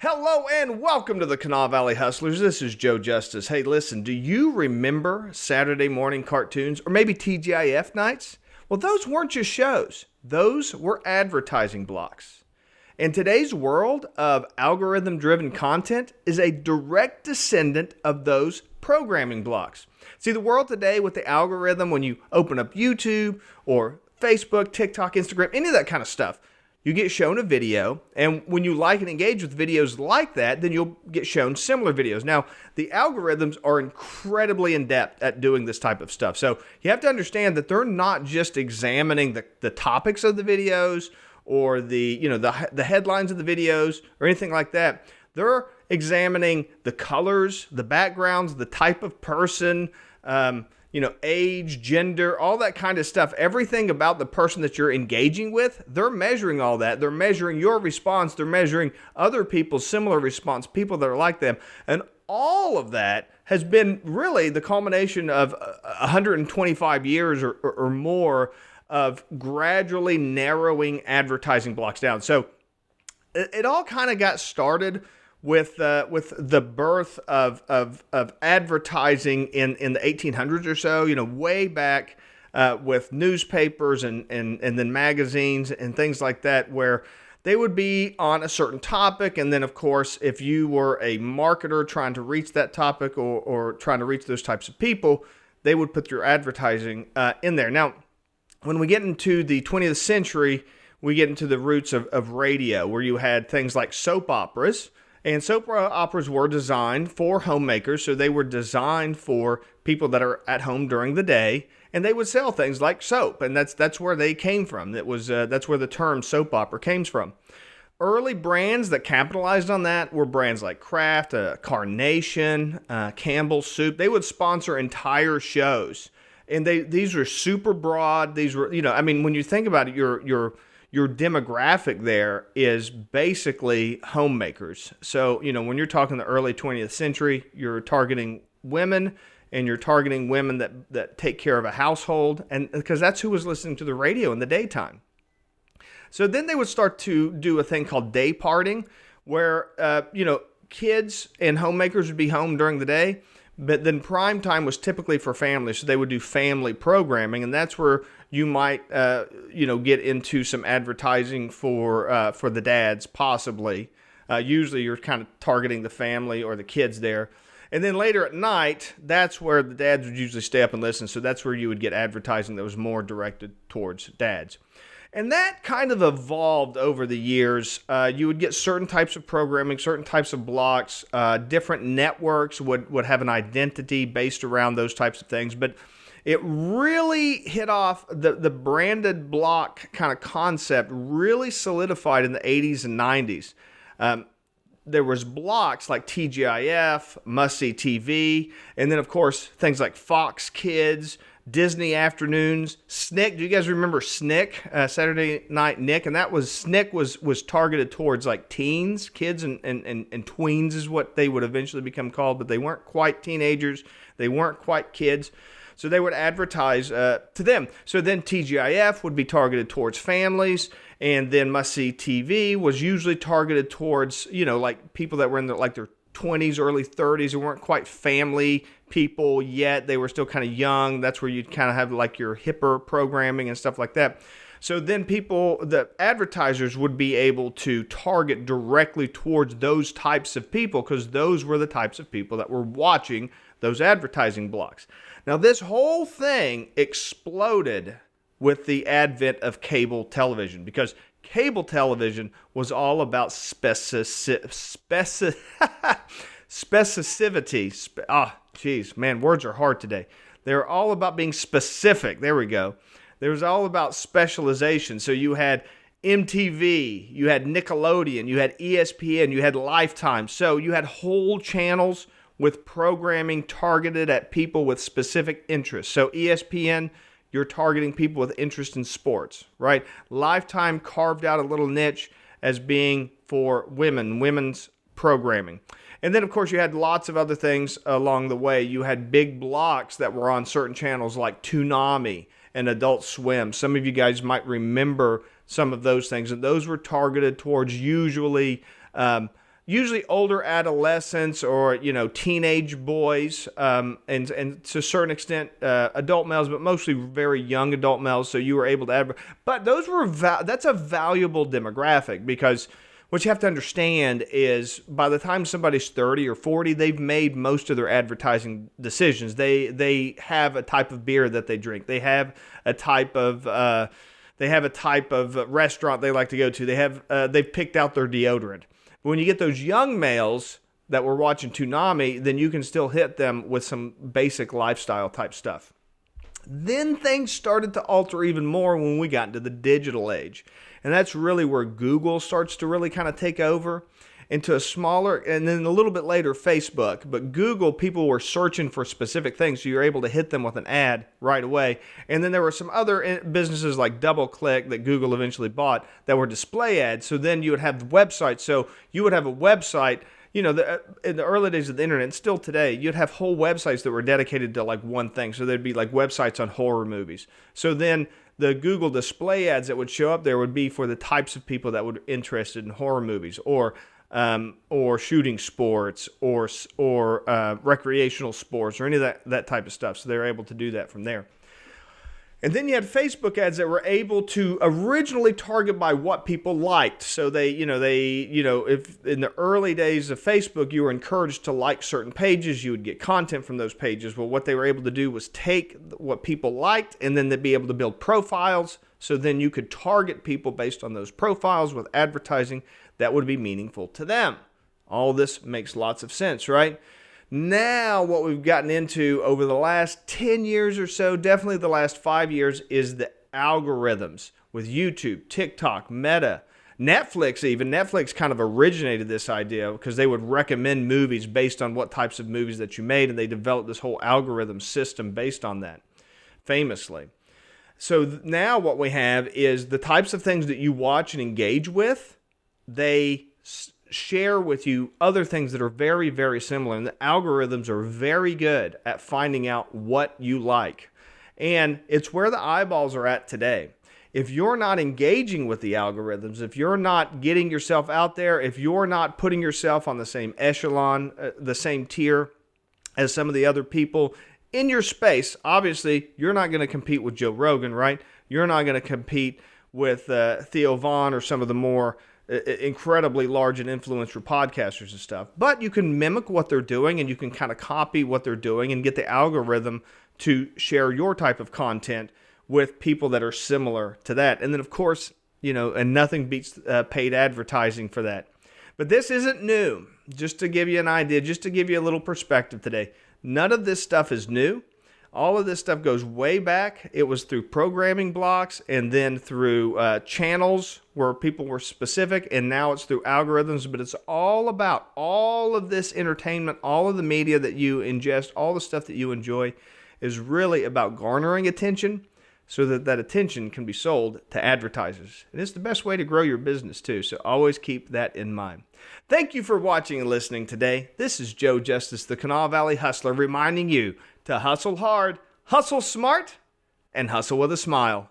Hello and welcome to the Kanawha Valley Hustlers. This is Joe Justice. Hey, listen, do you remember Saturday morning cartoons or maybe TGIF nights? Well, those weren't just shows. Those were advertising blocks. And today's world of algorithm-driven content is a direct descendant of those programming blocks. See, the world today with the algorithm, when you open up YouTube or Facebook, TikTok, Instagram, any of that kind of stuff, you get shown a video, and when you like and engage with videos like that, then you'll get shown similar videos. Now, the algorithms are incredibly in-depth at doing this type of stuff. So you have to understand that they're not just examining the topics of the videos or the headlines of the videos or anything like that. They're examining the colors, the backgrounds, the type of person, age, gender, all that kind of stuff, everything about the person that you're engaging with, they're measuring all that. They're measuring your response. They're measuring other people's similar response, people that are like them. And all of that has been really the culmination of 125 years or more of gradually narrowing advertising blocks down. So it all kind of got started with the birth of advertising in the 1800s or so, way back with newspapers and then magazines and things like that, where they would be on a certain topic. And then, of course, if you were a marketer trying to reach that topic or trying to reach those types of people, they would put your advertising in there. Now, when we get into the 20th century, we get into the roots of radio, where you had things like soap operas. And soap operas were designed for homemakers, so they were designed for people that are at home during the day, and they would sell things like soap, and that's where they came from. That's where the term soap opera came from. Early brands that capitalized on that were brands like Kraft, Carnation, Campbell's Soup. They would sponsor entire shows, and these were super broad. These were, when you think about it, your demographic there is basically homemakers. So, when you're talking the early 20th century, you're targeting women, and you're targeting women that take care of a household, and because that's who was listening to the radio in the daytime. So then they would start to do a thing called day parting, where, kids and homemakers would be home during the day, but then prime time was typically for families, so they would do family programming, and that's where you might, get into some advertising for the dads, possibly. Usually you're kind of targeting the family or the kids there. And then later at night, that's where the dads would usually stay up and listen, so that's where you would get advertising that was more directed towards dads. And that kind of evolved over the years. You would get certain types of programming, certain types of blocks. Different networks would have an identity based around those types of things. But it really hit off, the branded block kind of concept really solidified in the 80s and 90s. There was blocks like TGIF, Must See TV, and then, of course, things like Fox Kids, Disney Afternoons, Snick. Do you guys remember Snick, Saturday Night Nick? And Snick was targeted towards like teens, kids, and tweens is what they would eventually become called, but they weren't quite teenagers. They weren't quite kids. So they would advertise to them. So then TGIF would be targeted towards families, and then Must See TV was usually targeted towards, like people that were in their 20s, early 30s, who weren't quite family people yet. They were still kind of young. That's where you'd kind of have like your hipper programming and stuff like that. So then the advertisers would be able to target directly towards those types of people, because those were the types of people that were watching those advertising blocks. Now, this whole thing exploded with the advent of cable television, because cable television was all about specificity. Words are hard today. They're all about being specific. There we go. There was all about specialization. So you had MTV, you had Nickelodeon, you had ESPN, you had Lifetime. So you had whole channels with programming targeted at people with specific interests. So ESPN, you're targeting people with interest in sports, right? Lifetime carved out a little niche as being for women's programming. And then, of course, you had lots of other things along the way. You had big blocks that were on certain channels like Toonami and Adult Swim. Some of you guys might remember some of those things, and those were targeted towards usually usually older adolescents or, teenage boys, and to a certain extent, adult males, but mostly very young adult males. So you were able to advertise. But those were, that's a valuable demographic, because what you have to understand is by the time somebody's 30 or 40, they've made most of their advertising decisions. They have a type of beer that they drink. They have a type of restaurant they like to go to. They've picked out their deodorant. But when you get those young males that were watching Toonami, then you can still hit them with some basic lifestyle type stuff. Then things started to alter even more when we got into the digital age. And that's really where Google starts to really kind of take over into a smaller, and then a little bit later, Facebook. But Google, people were searching for specific things, so you're able to hit them with an ad right away. And then there were some other businesses like DoubleClick that Google eventually bought that were display ads. So then you would have the website. So you would have a website, in the early days of the internet, and still today, you'd have whole websites that were dedicated to like one thing. So there'd be like websites on horror movies. So then the Google display ads that would show up there would be for the types of people that would be interested in horror movies or shooting sports or recreational sports or any of that type of stuff. So they were able to do that from there. And then you had Facebook ads that were able to originally target by what people liked. So if in the early days of Facebook, you were encouraged to like certain pages, you would get content from those pages. Well, what they were able to do was take what people liked, and then they'd be able to build profiles. So then you could target people based on those profiles with advertising that would be meaningful to them. All this makes lots of sense, right? Now, what we've gotten into over the last 10 years or so, definitely the last 5 years, is the algorithms with YouTube, TikTok, Meta, Netflix even. Netflix kind of originated this idea because they would recommend movies based on what types of movies that you made, and they developed this whole algorithm system based on that, famously. So now what we have is the types of things that you watch and engage with, they share with you other things that are very, very similar. And the algorithms are very good at finding out what you like. And it's where the eyeballs are at today. If you're not engaging with the algorithms, if you're not getting yourself out there, if you're not putting yourself on the same echelon, the same tier as some of the other people in your space, obviously you're not going to compete with Joe Rogan, right? You're not going to compete with Theo Von or some of the more incredibly large and influential podcasters and stuff. But you can mimic what they're doing, and you can kind of copy what they're doing and get the algorithm to share your type of content with people that are similar to that. And then, of course, and nothing beats paid advertising for that. But this isn't new. Just to give you an idea, just to give you a little perspective today, none of this stuff is new. All of this stuff goes way back. It was through programming blocks and then through channels where people were specific, and now it's through algorithms. But it's all about all of this entertainment, all of the media that you ingest, all the stuff that you enjoy is really about garnering attention so that that attention can be sold to advertisers. And it's the best way to grow your business too, so always keep that in mind. Thank you for watching and listening today. This is Joe Justice, the Kanawha Valley Hustler, reminding you to hustle hard, hustle smart, and hustle with a smile.